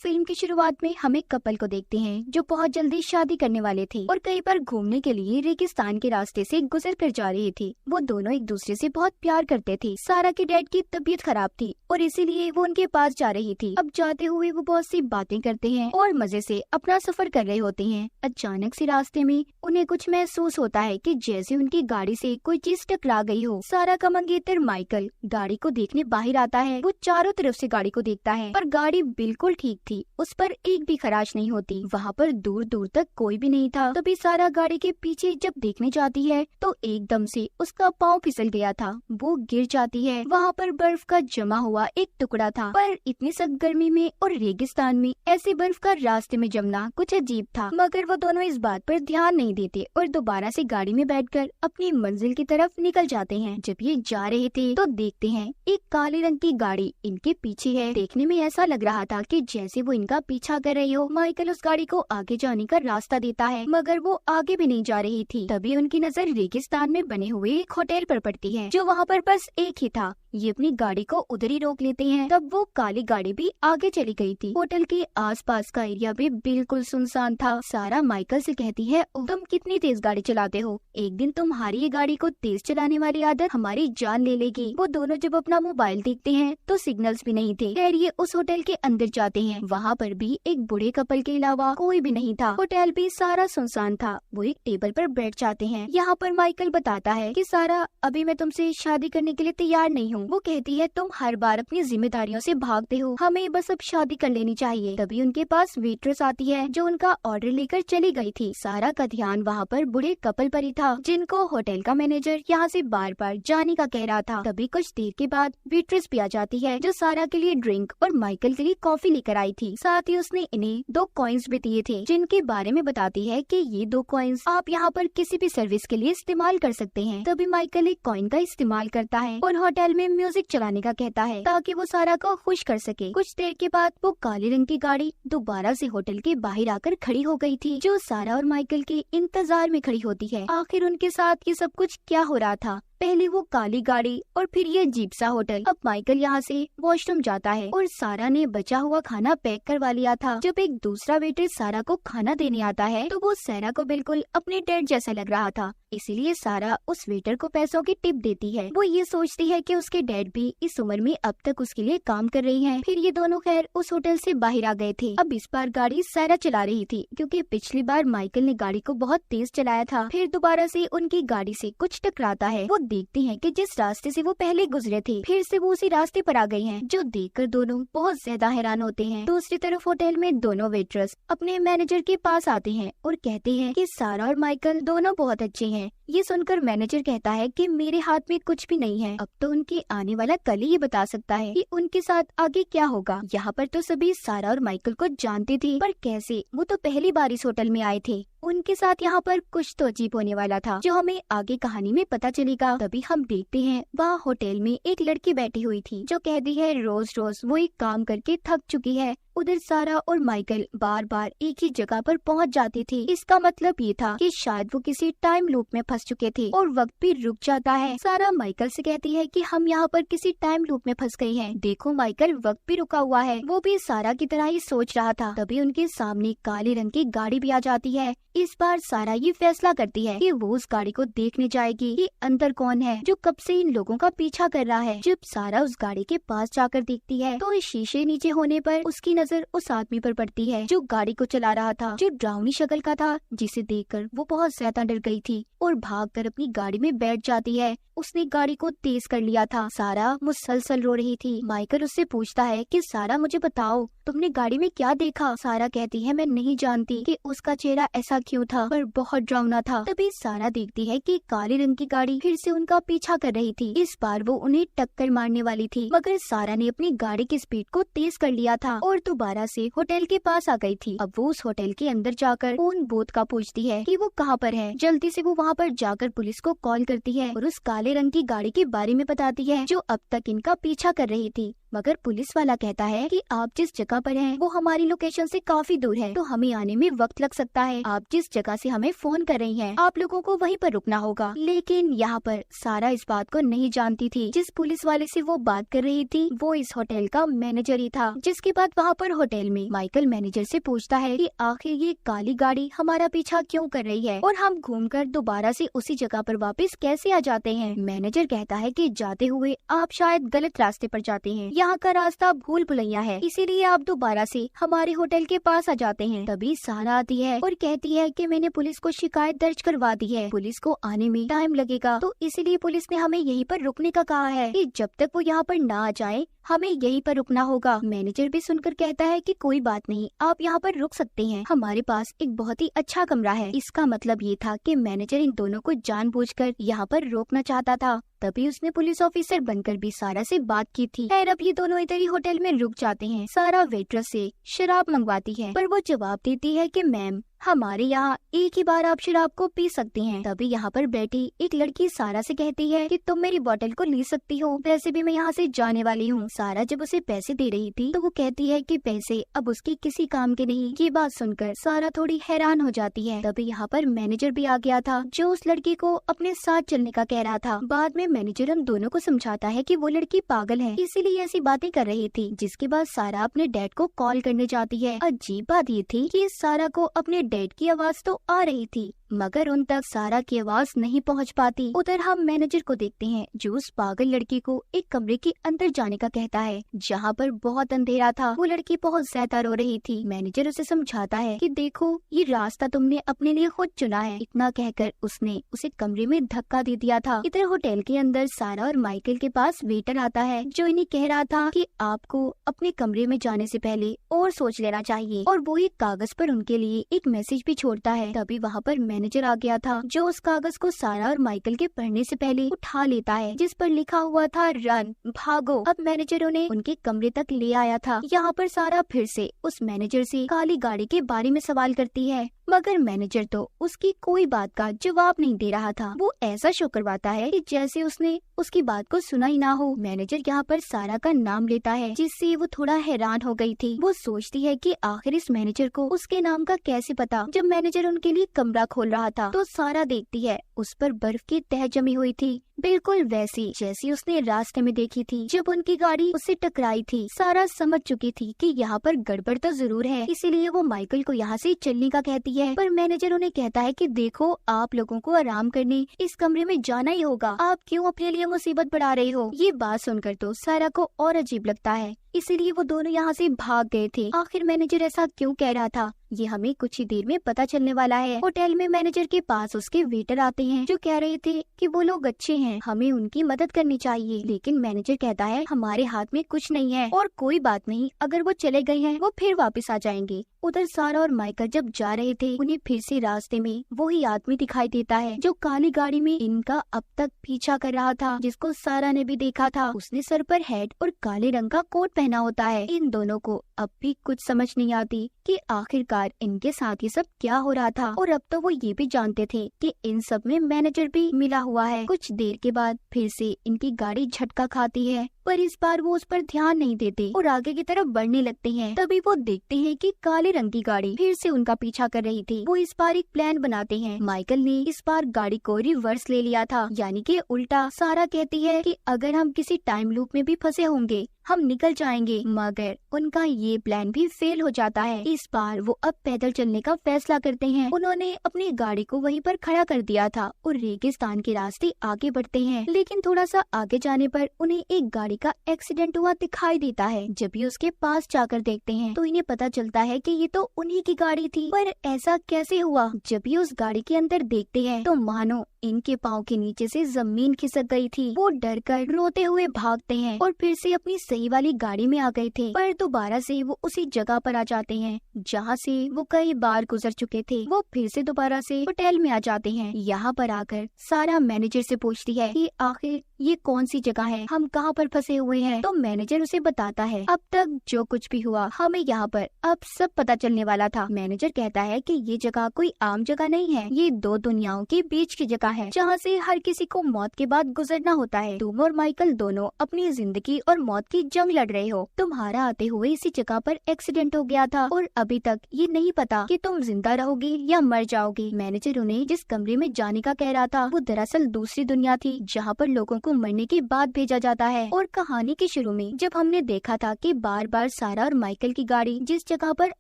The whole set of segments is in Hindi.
फिल्म की शुरुआत में हम एक कपल को देखते हैं जो बहुत जल्दी शादी करने वाले थे और कहीं पर घूमने के लिए रेगिस्तान के रास्ते से गुजर कर जा रहे थे। वो दोनों एक दूसरे से बहुत प्यार करते थे। सारा के डैड की तबीयत खराब थी और इसीलिए वो उनके पास जा रही थी। अब जाते हुए वो बहुत सी बातें करते हैं और मजे से अपना सफर कर रहे होते हैं। अचानक से रास्ते में उन्हें कुछ महसूस होता है कि जैसे उनकी गाड़ी से कोई चीज टकरा गई हो। सारा का मंगेतर माइकल गाड़ी को देखने बाहर आता है। वो चारों तरफ से गाड़ी को देखता है पर गाड़ी बिल्कुल ठीक थी, उस पर एक भी खराश नहीं होती। वहाँ पर दूर दूर तक कोई भी नहीं था। तभी सारा गाड़ी के पीछे जब देखने जाती है तो एकदम से उसका पाँव फिसल गया था। वो गिर जाती है। वहाँ पर बर्फ का जमा हुआ एक टुकड़ा था, पर इतनी सख्त गर्मी में और रेगिस्तान में ऐसी बर्फ का रास्ते में जमना कुछ अजीब था। मगर वो दोनों इस बात पर ध्यान नहीं देते और दोबारा से गाड़ी में बैठकर अपनी मंजिल की तरफ निकल जाते हैं। जब ये जा रहे थे तो देखते हैं एक काले रंग की गाड़ी इनके पीछे है। देखने में ऐसा लग रहा था कि जैसे वो इनका पीछा कर रही हो। माइकल उस गाड़ी को आगे जाने का रास्ता देता है मगर वो आगे भी नहीं जा रही थी। तभी उनकी नजर रेगिस्तान में बने हुए एक होटल पर पड़ती है जो वहाँ पर बस एक ही था। ये अपनी गाड़ी को उधर ही रोक लेते हैं। तब वो काली गाड़ी भी आगे चली गई थी। होटल के आसपास का एरिया भी बिल्कुल सुनसान था। सारा माइकल से कहती है, तुम कितनी तेज गाड़ी चलाते हो, एक दिन तुम्हारी ये गाड़ी को तेज चलाने वाली आदत हमारी जान ले लेगी। वो दोनों जब अपना मोबाइल देखते हैं तो सिग्नल्स भी नहीं थे। खैर ये उस होटल के अंदर जाते हैं। वहाँ पर भी एक बूढ़े कपल के अलावा कोई भी नहीं था। होटल भी सारा सुनसान था। वो एक टेबल पर बैठ जाते हैं। यहाँ पर माइकल बताता है कि सारा, अभी मैं तुमसे शादी करने के लिए तैयार नहीं हूँ। वो कहती है, तुम हर बार अपनी जिम्मेदारियों से भागते हो, हमें बस अब शादी कर लेनी चाहिए। तभी उनके पास वेट्रेस आती है जो उनका ऑर्डर लेकर चली गई थी। सारा का ध्यान वहाँ पर बूढ़े कपल पर ही था जिनको होटल का मैनेजर यहाँ से बार बार जाने का कह रहा था। तभी कुछ देर के बाद वेट्रेस भी आ जाती है जो सारा के लिए ड्रिंक और माइकल के लिए कॉफी लेकर आई थी। साथ ही उसने इन्हें 2 कॉइन्स भी दिए थे जिनके बारे में बताती है कि ये 2 कॉइन्स आप यहाँ पर किसी भी सर्विस के लिए इस्तेमाल कर सकते हैं। तभी माइकल एक कॉइन का इस्तेमाल करता है और होटल में म्यूजिक चलाने का कहता है ताकि वो सारा को खुश कर सके। कुछ देर के बाद वो काले रंग की गाड़ी दोबारा से होटल के बाहर आकर खड़ी हो गई थी जो सारा और माइकल के इंतजार में खड़ी होती है। आखिर उनके साथ ये सब कुछ क्या हो रहा था? पहले वो काली गाड़ी और फिर ये अजीब सा होटल। अब माइकल यहाँ से वॉशरूम जाता है और सारा ने बचा हुआ खाना पैक करवा लिया था। जब एक दूसरा वेटर सारा को खाना देने आता है तो वो सारा को बिल्कुल अपने डैड जैसा लग रहा था, इसीलिए सारा उस वेटर को पैसों की टिप देती है। वो ये सोचती है कि उसके डैड भी इस उम्र में अब तक उसके लिए काम कर रही हैं। फिर ये दोनों खैर उस होटल से बाहर आ गए थे। अब इस बार गाड़ी सारा चला रही थी क्योंकि पिछली बार माइकल ने गाड़ी को बहुत तेज चलाया था। फिर दोबारा से उनकी गाड़ी से कुछ टकराता है। वो देखती हैं कि जिस रास्ते से वो पहले गुजरे थे फिर से वो उसी रास्ते पर आ गई हैं, जो देखकर दोनों बहुत ज्यादा हैरान होते हैं। दूसरी तरफ होटल में दोनों वेटर्स अपने मैनेजर के पास आते हैं और कहते हैं कि सारा और माइकल दोनों बहुत अच्छे हैं। ये सुनकर मैनेजर कहता है कि मेरे हाथ में कुछ भी नहीं है, अब तो उनके आने वाला कल ही ये बता सकता है कि उनके साथ आगे क्या होगा। यहाँ पर तो सभी सारा और माइकल को जानते थे, पर कैसे? वो तो पहली बार इस होटल में आए थे। उनके साथ यहाँ पर कुछ तो अजीब होने वाला था जो हमें आगे कहानी में पता चलेगा। तभी हम देखते हैं वहाँ होटल में एक लड़की बैठी हुई थी जो कहती है रोज रोज वो एक काम करके थक चुकी है। उधर सारा और माइकल बार बार एक ही जगह पर पहुँच जाते थे। इसका मतलब ये था कि शायद वो किसी टाइम लूप में फंस चुके थे और वक्त भी रुक जाता है। सारा माइकल से कहती है कि हम यहाँ पर किसी टाइम लूप में फंस गए हैं, देखो माइकल वक्त भी रुका हुआ है। वो भी सारा की तरह ही सोच रहा था। तभी उनके सामने काले रंग की गाड़ी भी आ जाती है। इस बार सारा ये फैसला करती है कि वो उस गाड़ी को देखने जाएगी कि अंदर कौन है जो कब से इन लोगों का पीछा कर रहा है। जब सारा उस गाड़ी के पास जाकर देखती है तो इस शीशे नीचे होने पर उसकी नजर उस आदमी पर पड़ती है जो गाड़ी को चला रहा था, जो डरावनी शक्ल का था, जिसे देखकर वो बहुत ज्यादा डर गई थी और भागकर अपनी गाड़ी में बैठ जाती है। उसने गाड़ी को तेज कर लिया था। सारा मुसलसल रो रही थी। माइकल उससे पूछता है कि सारा मुझे बताओ तुमने गाड़ी में क्या देखा? सारा कहती है मैं नहीं जानती कि उसका चेहरा ऐसा क्यों था, पर बहुत डरावना था। तभी सारा देखती है कि काले रंग की गाड़ी फिर से उनका पीछा कर रही थी। इस बार वो उन्हें टक्कर मारने वाली थी मगर सारा ने अपनी गाड़ी की स्पीड को तेज कर लिया था और दोबारा से होटल के पास आ गई थी। अब वो उस होटल के अंदर जाकर फोन बूथ का पूछती है कि वो कहाँ पर है। जल्दी से वो वहाँ पर जाकर पुलिस को कॉल करती है और उस काले रंग की गाड़ी के बारे में बताती है जो अब तक इनका पीछा कर रही थी। मगर पुलिस वाला कहता है कि आप जिस जगह पर हैं वो हमारी लोकेशन से काफी दूर है, तो हमें आने में वक्त लग सकता है। आप जिस जगह से हमें फोन कर रही हैं, आप लोगों को वहीं पर रुकना होगा। लेकिन यहाँ पर सारा इस बात को नहीं जानती थी। जिस पुलिस वाले से वो बात कर रही थी वो इस होटल का मैनेजर ही था। जिसके बाद वहाँ पर होटल में माइकल मैनेजर से पूछता है कि आखिर ये काली गाड़ी हमारा पीछा क्यों कर रही है और हम घूमकर दोबारा से उसी जगह पर वापस कैसे आ जाते हैं। मैनेजर कहता है कि जाते हुए आप शायद गलत रास्ते पर जाते हैं, यहाँ का रास्ता भूल भुलैया है, इसीलिए आप दोबारा से हमारे होटल के पास आ जाते हैं। तभी सारा आती है और कहती है कि मैंने पुलिस को शिकायत दर्ज करवा दी है, पुलिस को आने में टाइम लगेगा, तो इसीलिए पुलिस ने हमें यहीं पर रुकने का कहा है कि जब तक वो यहाँ पर ना आ जाए हमें यहीं पर रुकना होगा। मैनेजर भी सुनकर कहता है कि कोई बात नहीं, आप यहाँ पर रुक सकते हैं, हमारे पास एक बहुत ही अच्छा कमरा है। इसका मतलब ये था कि मैनेजर इन दोनों को जानबूझकर यहाँ पर रोकना चाहता था। तभी उसने पुलिस ऑफिसर बनकर भी सारा से बात की थी। खैर अब ये दोनों इधर ही होटल में रुक जाते हैं। सारा वेट्रेस से शराब मंगवाती है पर वो जवाब देती है कि मैम हमारे यहाँ एक ही बार आप शराब को पी सकती हैं। तभी यहाँ पर बैठी एक लड़की सारा से कहती है कि तुम मेरी बोतल को ले सकती हो, वैसे भी मैं यहाँ से जाने वाली हूँ। सारा जब उसे पैसे दे रही थी तो वो कहती है कि पैसे अब उसके किसी काम के नहीं। ये बात सुनकर सारा थोड़ी हैरान हो जाती है। तभी यहाँ पर मैनेजर भी आ गया था जो उस लड़की को अपने साथ चलने का कह रहा था। बाद में मैनेजर हम दोनों को समझाता है कि वो लड़की पागल है, इसीलिए ऐसी बातें कर रही थी। जिसके बाद सारा अपने डैड को कॉल करने जाती है। अजीब बात ये थी कि सारा को अपने डैड की आवाज तो आ रही थी मगर उन तक सारा की आवाज नहीं पहुंच पाती। उधर हम मैनेजर को देखते हैं जो उस पागल लड़की को एक कमरे के अंदर जाने का कहता है जहां पर बहुत अंधेरा था। वो लड़की बहुत ज्यादा रो रही थी। मैनेजर उसे समझाता है कि देखो ये रास्ता तुमने अपने लिए खुद चुना है। इतना कहकर उसने उसे कमरे में धक्का दे दिया था। इधर होटल के अंदर सारा और माइकल के पास वेटर आता है जो इन्हें कह रहा था कि आपको अपने कमरे में जाने से पहले और सोच लेना चाहिए, और वो एक कागज पर उनके लिए एक मैसेज भी छोड़ता है। तभी वहाँ पर मैनेजर आ गया था जो उस कागज को सारा और माइकल के पढ़ने से पहले उठा लेता है जिस पर लिखा हुआ था रन, भागो। अब मैनेजर उन्हें उनके कमरे तक ले आया था। यहाँ पर सारा फिर से उस मैनेजर से काली गाड़ी के बारे में सवाल करती है मगर मैनेजर तो उसकी कोई बात का जवाब नहीं दे रहा था। वो ऐसा शो करवाता है कि जैसे उसने उसकी बात को सुना ही ना हो। मैनेजर यहाँ पर सारा का नाम लेता है जिससे वो थोड़ा हैरान हो गई थी। वो सोचती है कि आखिर इस मैनेजर को उसके नाम का कैसे पता। जब मैनेजर उनके लिए कमरा खोल रहा था तो सारा देखती है उस पर बर्फ की तह जमी हुई थी, बिल्कुल वैसी जैसी उसने रास्ते में देखी थी जब उनकी गाड़ी उससे टकराई थी। सारा समझ चुकी थी कि यहाँ पर गड़बड़ तो जरूर है, इसीलिए वो माइकल को यहाँ से चलने का कहती है। पर मैनेजर उन्हें कहता है कि देखो आप लोगों को आराम करने इस कमरे में जाना ही होगा, आप क्यों अपने लिए मुसीबत बढ़ा रहे हो। ये बात सुनकर तो सारा को और अजीब लगता है, इसीलिए वो दोनों यहाँ से भाग गए थे। आखिर मैनेजर ऐसा क्यों कह रहा था ये हमें कुछ ही देर में पता चलने वाला है। होटल में मैनेजर के पास उसके वेटर आते हैं जो कह रहे थे कि वो लोग अच्छे हैं, हमें उनकी मदद करनी चाहिए। लेकिन मैनेजर कहता है हमारे हाथ में कुछ नहीं है और कोई बात नहीं, अगर वो चले गए हैं वो फिर वापस आ जाएंगे। उधर सारा और माइकल जब जा रहे थे उन्हें फिर से रास्ते में वही आदमी दिखाई देता है जो काली गाड़ी में इनका अब तक पीछा कर रहा था, जिसको सारा ने भी देखा था। उसने सर पर हेड और काले रंग का कोट पहना होता है। इन दोनों को अब भी कुछ समझ नहीं आती कि आखिरकार इनके साथ ये सब क्या हो रहा था, और अब तो वो ये भी जानते थे कि इन सब में मैनेजर भी मिला हुआ है। कुछ देर के बाद फिर से इनकी गाड़ी झटका खाती है पर इस बार वो उस पर ध्यान नहीं देते और आगे की तरफ बढ़ने लगते हैं। तभी वो देखते हैं कि काले रंग की गाड़ी फिर से उनका पीछा कर रही थी। वो इस बार एक प्लान बनाते हैं। माइकल ने इस बार गाड़ी को रिवर्स ले लिया था, यानी कि उल्टा। सारा कहती है कि अगर हम किसी टाइम लूप में भी फंसे होंगे हम निकल जाएंगे, मगर उनका ये प्लान भी फेल हो जाता है। इस बार वो अब पैदल चलने का फैसला करते हैं। उन्होंने अपनी गाड़ी को वहीं पर खड़ा कर दिया था और रेगिस्तान के रास्ते आगे बढ़ते हैं। लेकिन थोड़ा सा आगे जाने पर उन्हें एक गाड़ी का एक्सीडेंट हुआ दिखाई देता है। जब ये उसके पास जाकर देखते हैं तो इन्हें पता चलता है कि ये तो उन्हीं की गाड़ी थी। पर ऐसा कैसे हुआ? जब ये उस गाड़ी के अंदर देखते हैं तो मानो इनके पाँव के नीचे से जमीन खिसक गई थी। वो डरकर रोते हुए भागते हैं और फिर से अपनी सही वाली गाड़ी में आ गए थे। पर दोबारा से वो उसी जगह पर आ जाते हैं जहाँ से वो कई बार गुजर चुके थे। वो फिर से दोबारा से होटल में आ जाते हैं। यहाँ पर आकर सारा मैनेजर से पूछती है कि आखिर ये कौन सी जगह है, हम कहाँ पर फंसे हुए हैं। तो मैनेजर उसे बताता है अब तक जो कुछ भी हुआ हमें यहाँ पर अब सब पता चलने वाला था। मैनेजर कहता है कि ये जगह कोई आम जगह नहीं है, ये दो दुनियाओं के बीच की जगह है जहाँ से हर किसी को मौत के बाद गुजरना होता है। तुम और माइकल दोनों अपनी जिंदगी और मौत की जंग लड़ रहे हो। तुम्हारा आते हुए इसी जगह पर एक्सीडेंट हो गया था और अभी तक ये नहीं पता कि तुम जिंदा रहोगे या मर जाओगे। मैनेजर उन्हें जिस कमरे में जाने का कह रहा था वो दरअसल दूसरी दुनिया थी जहाँ पर लोगों को मरने के बाद भेजा जाता है। और कहानी के शुरू में जब हमने देखा था कि बार बार सारा और माइकल की गाड़ी जिस जगह पर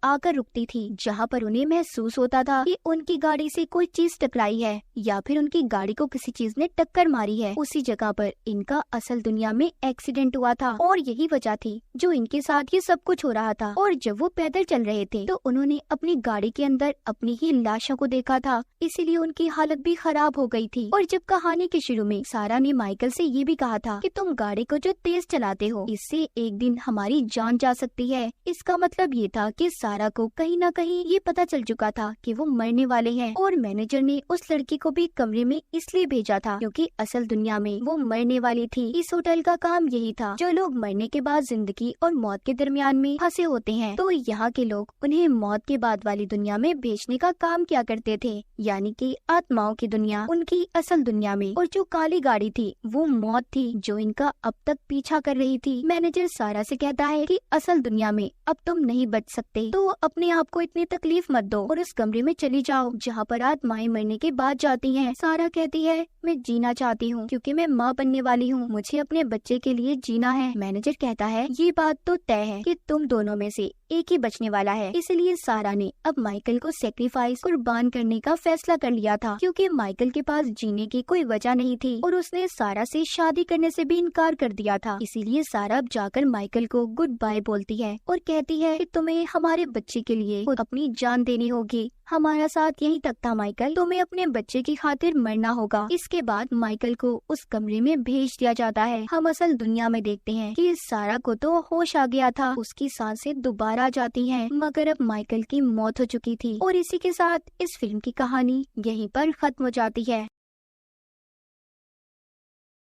आकर रुकती थी जहाँ पर उन्हें महसूस होता था कि उनकी गाड़ी से कोई चीज टकराई है या फिर उनकी गाड़ी को किसी चीज ने टक्कर मारी है, उसी जगह पर इनका असल दुनिया में एक्सीडेंट हुआ था और यही वजह थी जो इनके साथ ये सब कुछ हो रहा था। और जब वो पैदल चल रहे थे तो उन्होंने अपनी गाड़ी के अंदर अपनी ही लाशों को देखा था, इसीलिए उनकी हालत भी खराब हो गई थी। और जब कहानी के शुरू में सारा ने माइकल से ये भी कहा था कि तुम गाड़ी को जो तेज चलाते हो इससे एक दिन हमारी जान जा सकती है, इसका मतलब ये था कि सारा को कहीं न कहीं ये पता चल चुका था कि वो मरने वाले हैं। और मैनेजर ने उस लड़की को भी कमरे में इसलिए भेजा था क्योंकि असल दुनिया में वो मरने वाली थी। इस होटल का काम यही था, जो लोग मरने के बाद जिंदगी और मौत के दरमियान में फंसे होते हैं तो यहाँ के लोग उन्हें मौत के बाद वाली दुनिया में भेजने का काम किया करते थे, यानी कि आत्माओं की दुनिया उनकी असल दुनिया में। और जो काली गाड़ी थी वो मौत थी जो इनका अब तक पीछा कर रही थी। मैनेजर सारा से कहता है कि असल दुनिया में अब तुम नहीं बच सकते तो अपने आप को इतनी तकलीफ मत दो और उस कमरे में चली जाओ जहाँ पर आत्माएं मरने के बाद जाती हैं। सारा कहती है मैं जीना चाहती हूँ क्योंकि मैं माँ बनने वाली हूँ, मुझे अपने बच्चे के लिए जीना है। मैनेजर कहता है ये बात तो तय है कि तुम दोनों में से एक ही बचने वाला है, इसलिए सारा ने अब माइकल को सेक्रीफाइस कुर्बान करने का फैसला कर लिया था क्योंकि माइकल के पास जीने की कोई वजह नहीं थी और उसने सारा से शादी करने से भी इनकार कर दिया था। इसीलिए सारा अब जाकर माइकल को गुड बाय बोलती है और कहती है कि तुम्हें हमारे बच्चे के लिए खुद अपनी जान देनी होगी। हमारा साथ यहीं तक था माइकल, तुम्हें अपने बच्चे की खातिर मरना होगा। इसके बाद माइकल को उस कमरे में भेज दिया जाता है। हम असल दुनिया में देखते हैं कि सारा को तो होश आ गया था, उसकी सांसें दोबारा जाती हैं, मगर अब माइकल की मौत हो चुकी थी। और इसी के साथ इस फिल्म की कहानी यहीं पर खत्म हो जाती है।